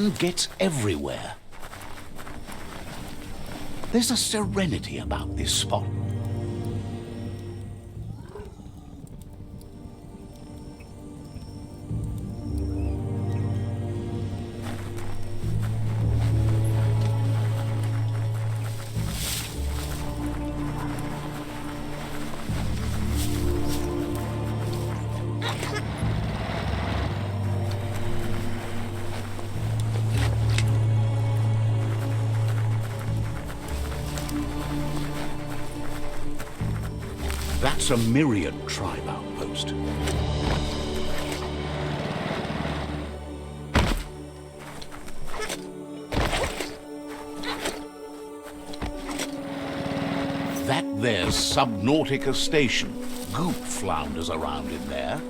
and gets everywhere. There's a serenity about this spot. That's a myriad tribe outpost. That there's Subnautica Station. Goop flounders around in there.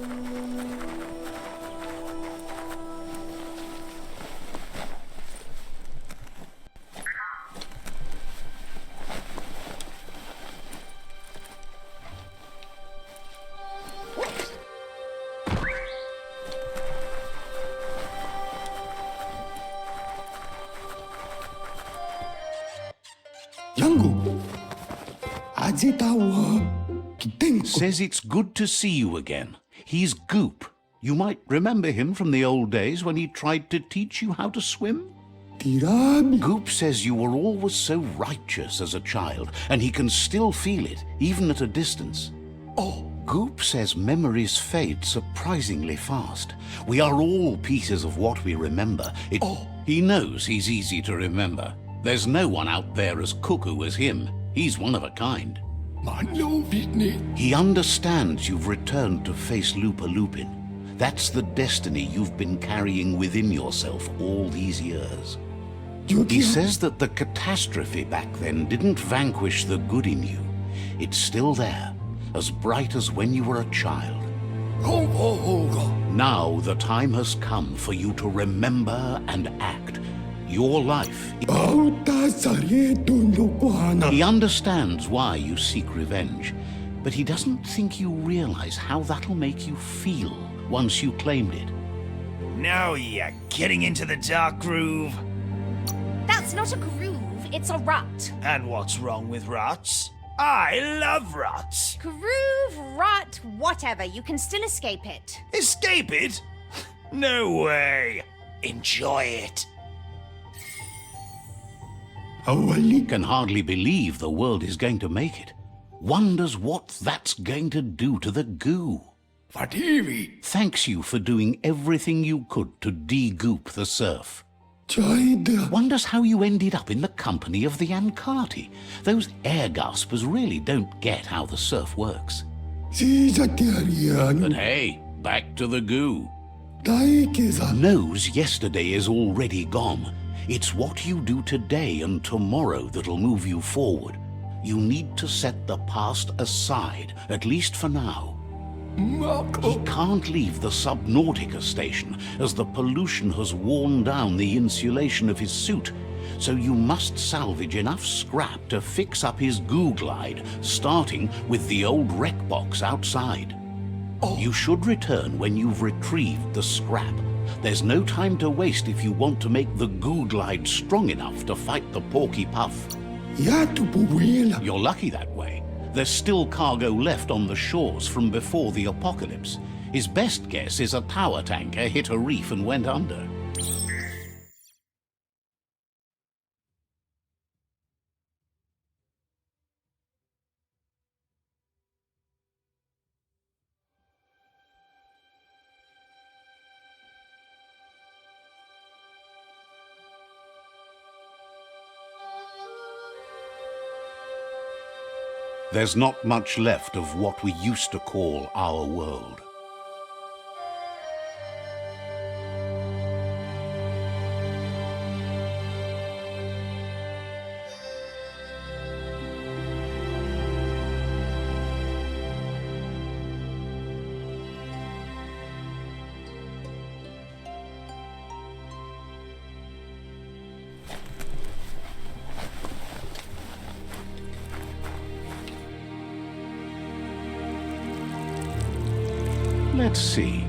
Says it's good to see you again. He's Goop. You might remember him from the old days when he tried to teach you how to swim. Goop says you were always so righteous as a child, and he can still feel it, even at a distance. Goop says memories fade surprisingly fast. We are all pieces of what we remember. He knows he's easy to remember. There's no one out there as cuckoo as him. He's one of a kind. He understands you've returned to face Lupa-Lupin. That's the destiny you've been carrying within yourself all these years. He says that the catastrophe back then didn't vanquish the good in you. It's still there, as bright as when you were a child. Now the time has come for you to remember and act. Your life. He understands why you seek revenge, but he doesn't think you realize how that'll make you feel once you claimed it. Now you're getting into the dark groove. That's not a groove, it's a rut. And what's wrong with ruts? I love ruts. Groove, rut, whatever, you can still escape it. Escape it? No way. Enjoy it. Can hardly believe the world is going to make it. Wonders what that's going to do to the goo. Thanks you for doing everything you could to de-goop the surf. Wonders how you ended up in the company of the Ankati. Those air gaspers really don't get how the surf works. But hey, back to the goo. Knows yesterday is already gone. It's what you do today and tomorrow that'll move you forward. You need to set the past aside, at least for now. He can't leave the Subnautica Station, as the pollution has worn down the insulation of his suit. So you must salvage enough scrap to fix up his goo glide, starting with the old wreck box outside. You should return when you've retrieved the scrap. There's no time to waste if you want to make the goo glide strong enough to fight the Porky Puff. You're lucky that way. There's still cargo left on the shores from before the apocalypse. His best guess is a tower tanker hit a reef and went under. There's not much left of what we used to call our world. Let's see.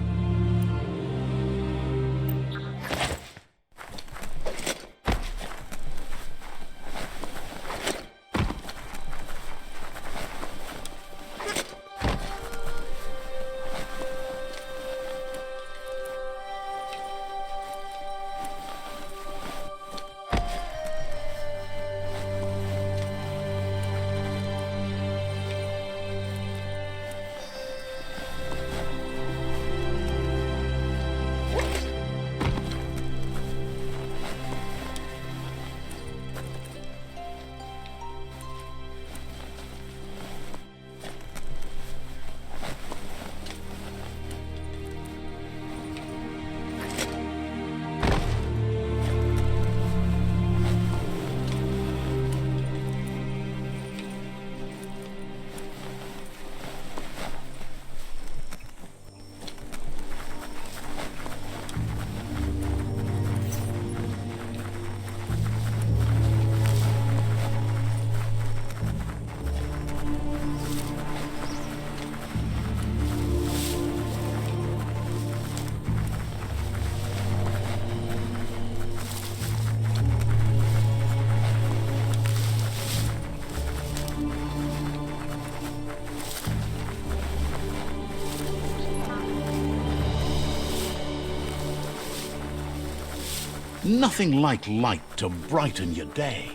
Nothing like light to brighten your day.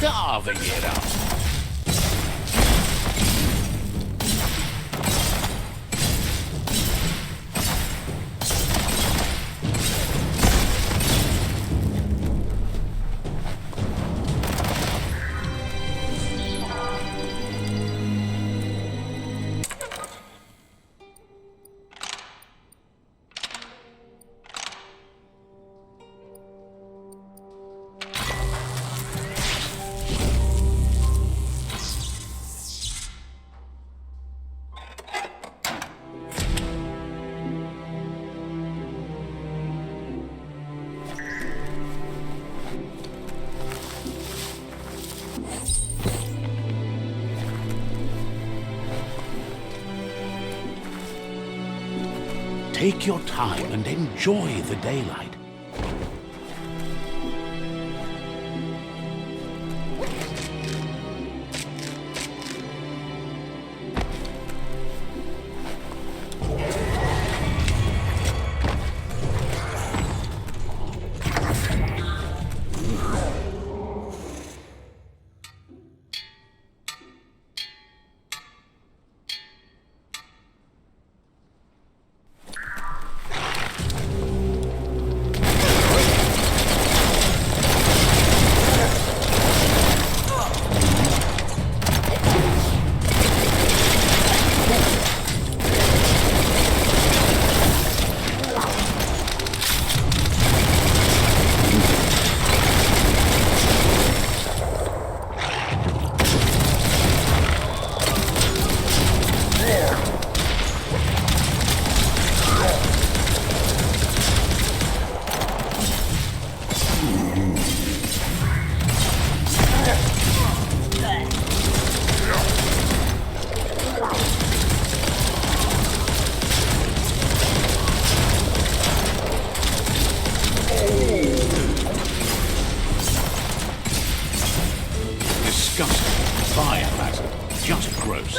Carving it up. Take your time and enjoy the daylight. Biomutant. Just gross.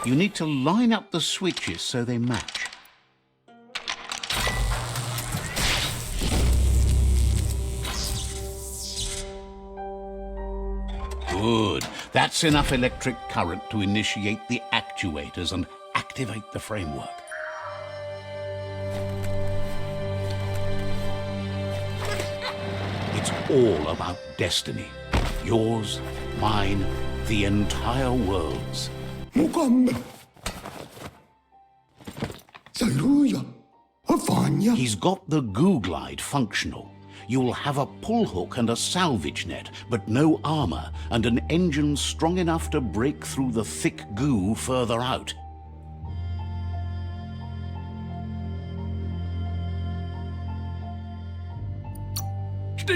You need to line up the switches so they match. Good. That's enough electric current to initiate the actuators and activate the framework. It's all about destiny. Yours, mine, the entire world's. He's got the goo glide functional. You'll have a pull hook and a salvage net, but no armor, and an engine strong enough to break through the thick goo further out.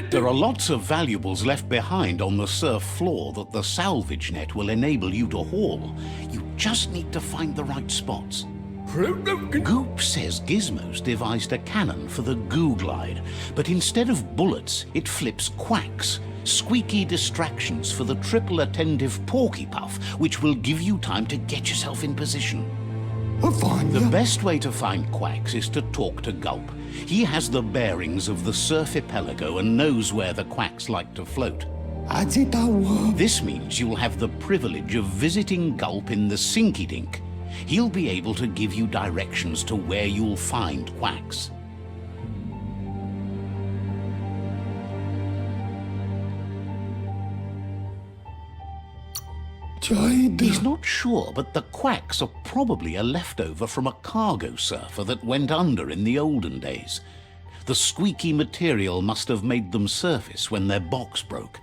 There are lots of valuables left behind on the surf floor that the salvage net will enable you to haul. You just need to find the right spots. Goop says Gizmo's devised a cannon for the goo glide, but instead of bullets, it flips quacks, squeaky distractions for the triple attentive porky puff, which will give you time to get yourself in position. The best way to find quacks is to talk to Gulp. He has the bearings of the surf archipelago and knows where the quacks like to float. This means you'll have the privilege of visiting Gulp in the Sinky Dink. He'll be able to give you directions to where you'll find quacks. He's not sure, but the quacks are probably a leftover from a cargo surfer that went under in the olden days. The squeaky material must have made them surface when their box broke.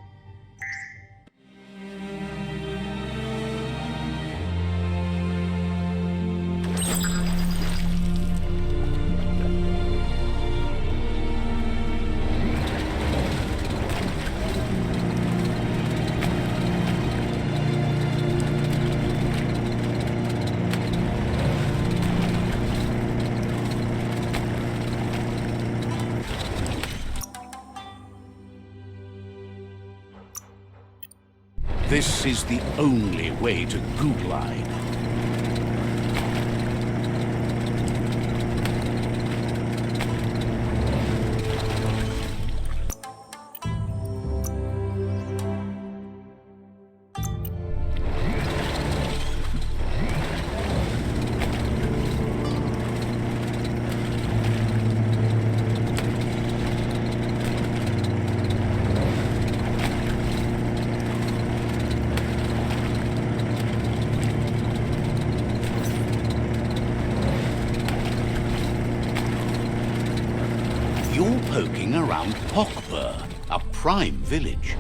This is the only way to goo glide. You're poking around Pockbur, a prime village.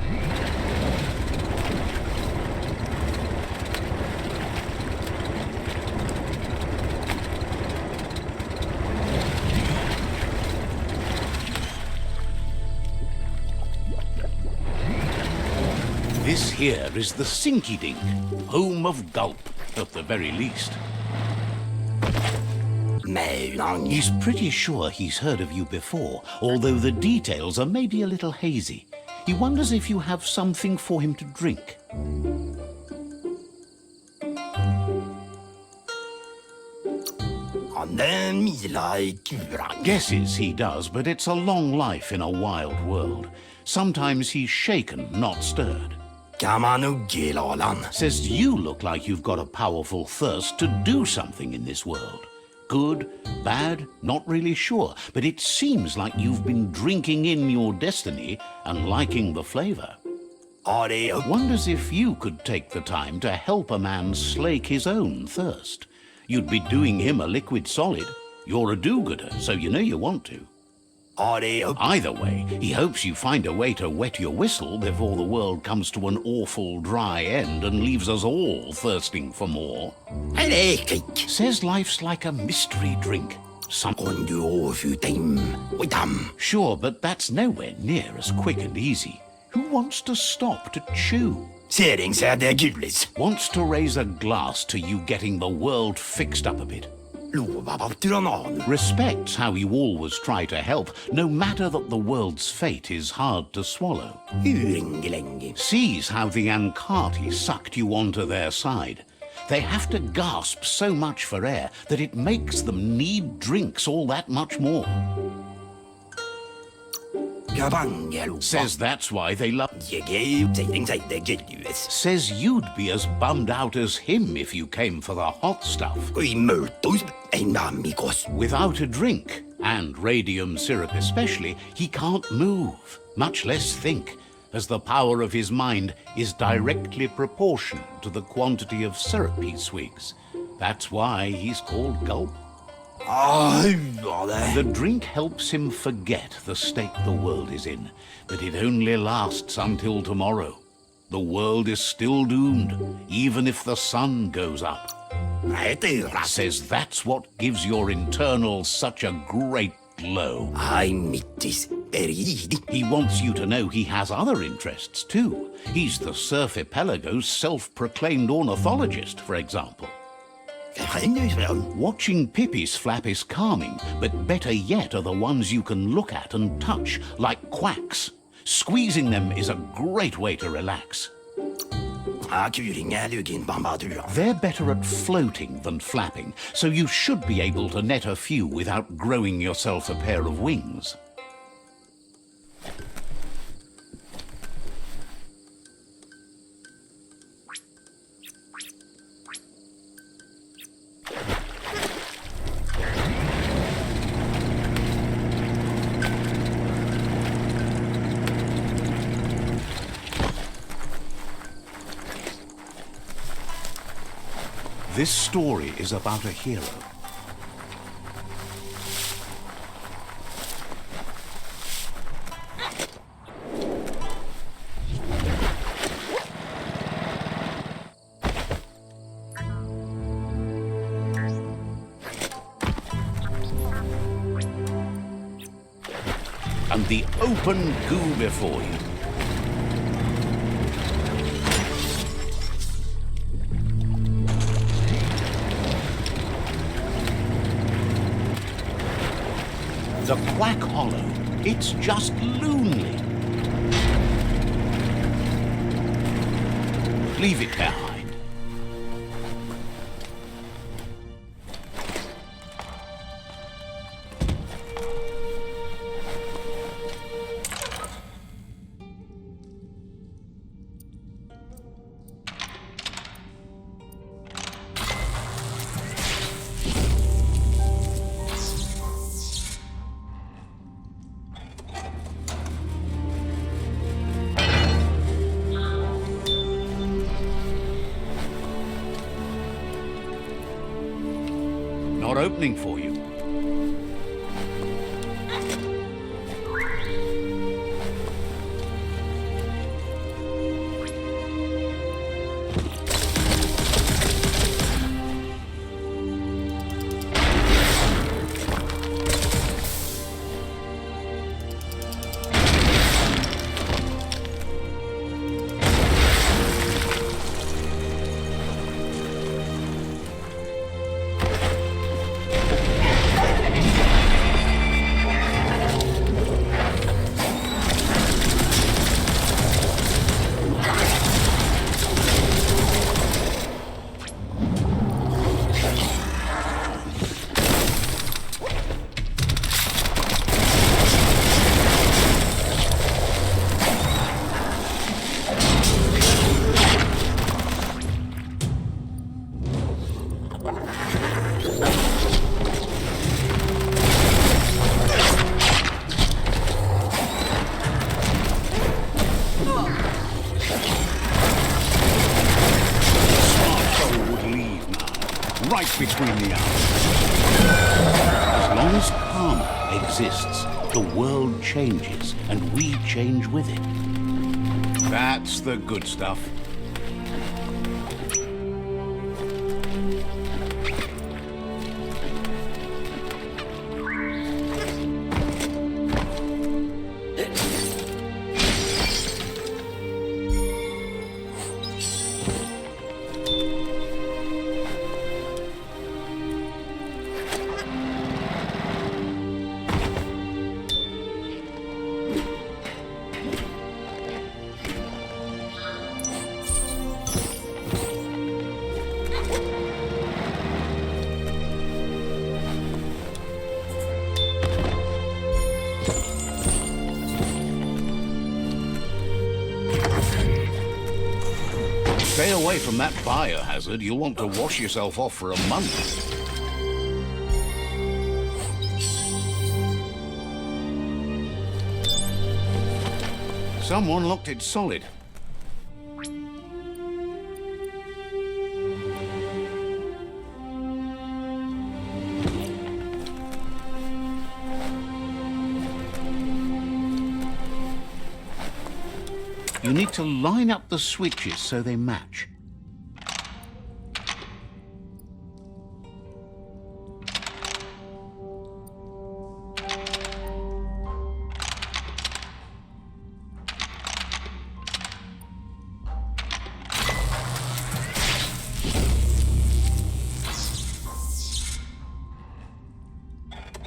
This here is the Sinky Dink, home of Gulp, at the very least. He's pretty sure he's heard of you before, although the details are maybe a little hazy. He wonders if you have something for him to drink. Guesses he does, but it's a long life in a wild world. Sometimes he's shaken, not stirred. Says you look like you've got a powerful thirst to do something in this world. Good, bad, not really sure, but it seems like you've been drinking in your destiny and liking the flavor. Wonders if you could take the time to help a man slake his own thirst. You'd be doing him a liquid solid. You're a do-gooder, so you know you want to. Either way, he hopes you find a way to wet your whistle before the world comes to an awful dry end and leaves us all thirsting for more. Says life's like a mystery drink. Sure, but that's nowhere near as quick and easy. Who wants to stop to chew? Wants to raise a glass to you getting the world fixed up a bit. Respects how you always try to help, no matter that the world's fate is hard to swallow. Sees how the Ankati sucked you onto their side. They have to gasp so much for air that it makes them need drinks all that much more. Says that's why they love... Says you'd be as bummed out as him if you came for the hot stuff. Without a drink, and radium syrup especially, he can't move, much less think, as the power of his mind is directly proportional to the quantity of syrup he swigs. That's why he's called Gulp. The drink helps him forget the state the world is in, but it only lasts until tomorrow. The world is still doomed, even if the sun goes up. Says that's what gives your internals such a great glow. He wants you to know he has other interests too. He's the Surfipelago's self-proclaimed ornithologist, for example. Watching pippies flap is calming, but better yet are the ones you can look at and touch, like quacks. Squeezing them is a great way to relax. They're better at floating than flapping, so you should be able to net a few without growing yourself a pair of wings. This story is about a hero. And the open goo before you. The Quack Hollow, it's just lonely. Leave it behind. Not opening for you. Right between the eyes. As long as karma exists, the world changes, and we change with it. That's the good stuff. Stay away from that biohazard. You'll want to wash yourself off for a month. Someone locked it solid. You need to line up the switches so they match.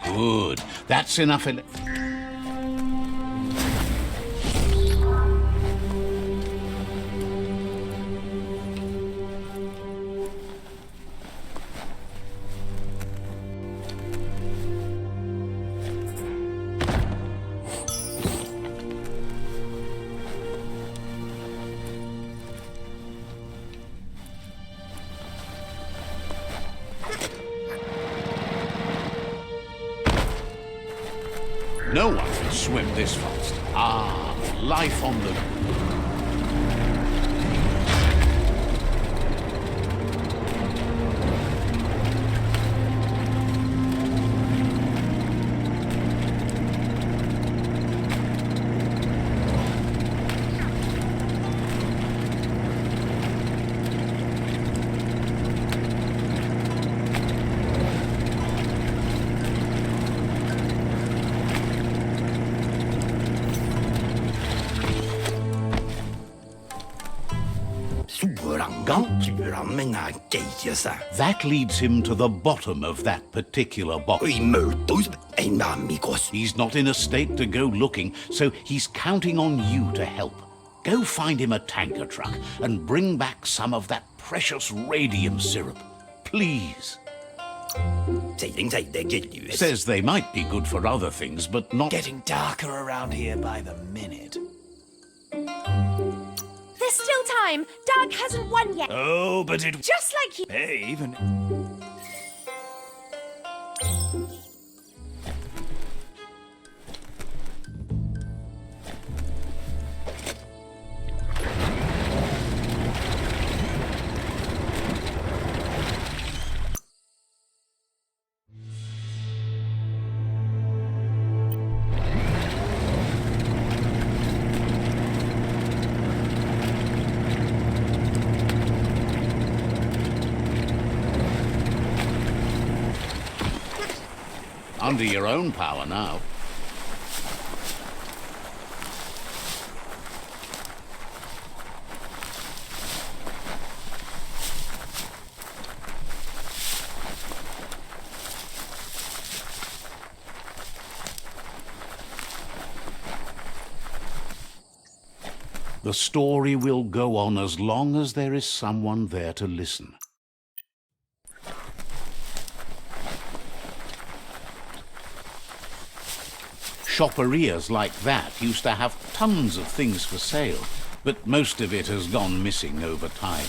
Good. That's enough. No one can swim this fast. Ah, life on the... That leads him to the bottom of that particular box. He's not in a state to go looking, so he's counting on you to help. Go find him a tanker truck and bring back some of that precious radium syrup. Please. Says they might be good for other things, but not... Getting darker around here by the minute. There's still time. Doug hasn't won yet. Oh, but it... Just like he... Hey, even... Under your own power now. The story will go on as long as there is someone there to listen. Shopperias like that used to have tons of things for sale, but most of it has gone missing over time.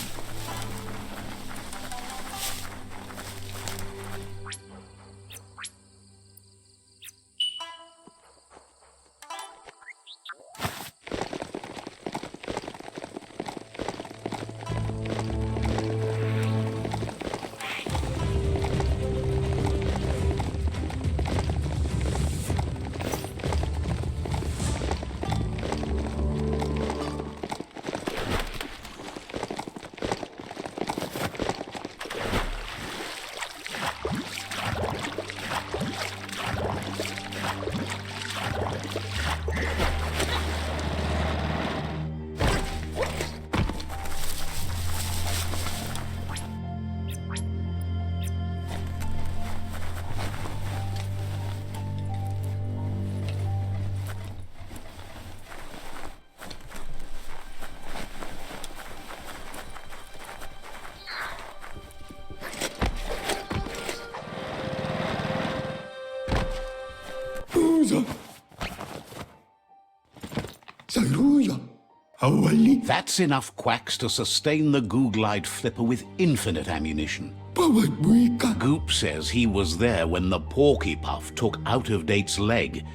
That's enough quacks to sustain the Googlide flipper with infinite ammunition. Goop says he was there when the Porky Puff took Out-of-Date's leg.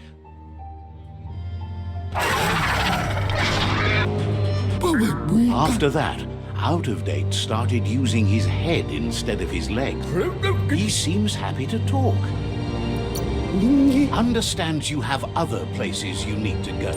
After that, Out-of-Date started using his head instead of his leg. He seems happy to talk. Understands you have other places you need to go.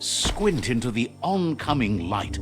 Squint into the oncoming light